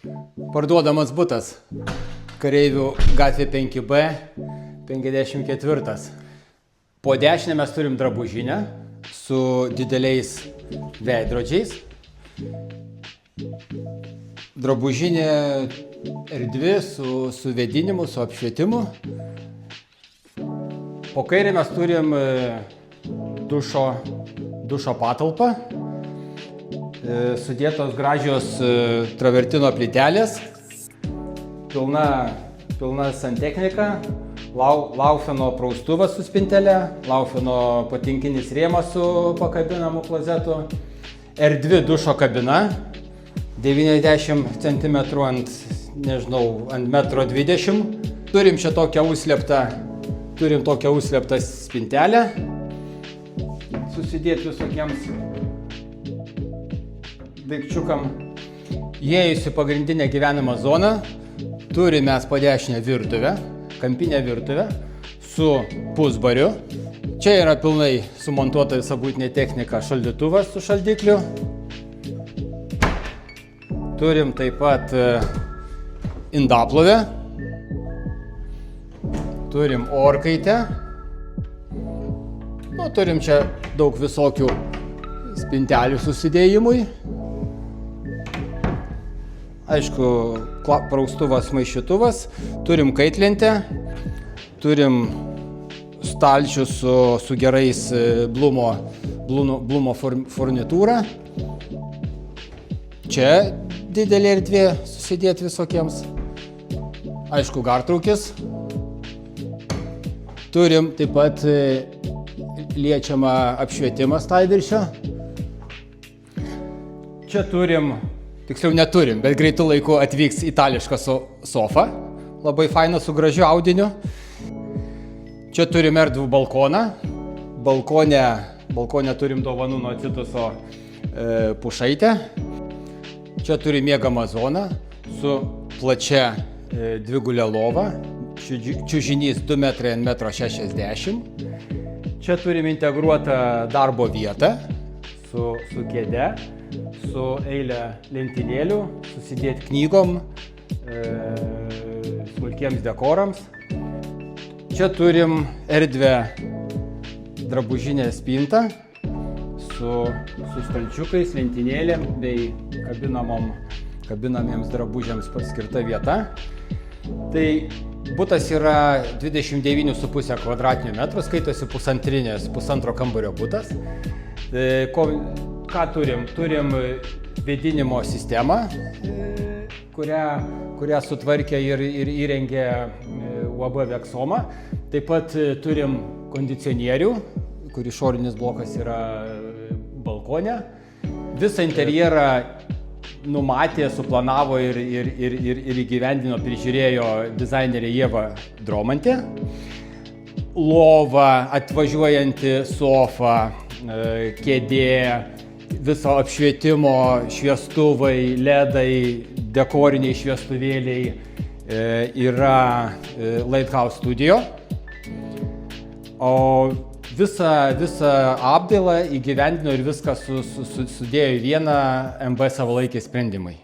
Parduodamas butas. Kareivių gatvė 5B, 54. Po dešinę mes turim drabužinę su dideliais veidrodžiais. Drabužinė erdvi su vėdinimu, su apšvietimu. Po kairę mes turim dušo patalpą. Sudėtos gražios travertino plytelės, pilna santechnika, Laufeno praustuvas su spintelė, Laufeno patinkinis rėmas su pakabinamu klozetu, erdvi dušo kabina, 90 cm ant 1,20 m. Turim čia tokią užslėptą spintelę, susidėti visokiems daikčiukam. Įėjus į pagrindinę gyvenamą zoną, turime mes po dešinę virtuvę, kampinę virtuvę su pusbariu. Čia yra pilnai sumontuota visa būtinė technika, šaldytuvas su šaldikliu. Turim taip pat indaplovę. Turim orkaitę. Turim čia daug visokių spintelių susidėjimui. Aišku, praustuvas, maišytuvas, turim kaitlentę, turim stalčių su gerais Blumo furnitūra. Čia didelė erdvė susidėti visokiems. Aišku, gartraukis. Turim taip pat liečiamą apšvietimą stalviršio. Čia turim, tiksliau neturim, bet greitų laikų atvyks itališka sofa, labai faina su gražiu audiniu. Čia turim erdvų balkoną. Balkone turim dovanų nuo Cituso pušaitę. Čia turim miegamą zoną su plačia dvigulė lova, čiužinys 2 metrai ant 1,60 m. Čia turim integruotą darbo vietą su kėde, su eilė lentynėlių, susidėti knygom, smulkiems dekorams. Čia turim erdvę drabužinę spintą su stalčiukais, lentynėlėm bei kabinamiems drabužiams paskirta vieta. Tai butas yra 29,5 m², skaitosi pusantro kambario butas. Ką turim? Turim vėdinimo sistemą, kurią sutvarkė ir įrengė UAB Vexoma. Taip pat turim kondicionierių, kur išorinis blokas yra balkone. Visą interjerą numatė, suplanavo ir įgyvendino, prižiūrėjo dizainerė Ieva Dromantė. Lova, atvažiuojanti sofa, kėdė, viso apšvietimo šviestuvai, ledai, dekoriniai šviestuvėliai yra Lighthouse Studio. O visą apdailą įgyvendino ir viską sudėjo į vieną MB savalaikį sprendimai.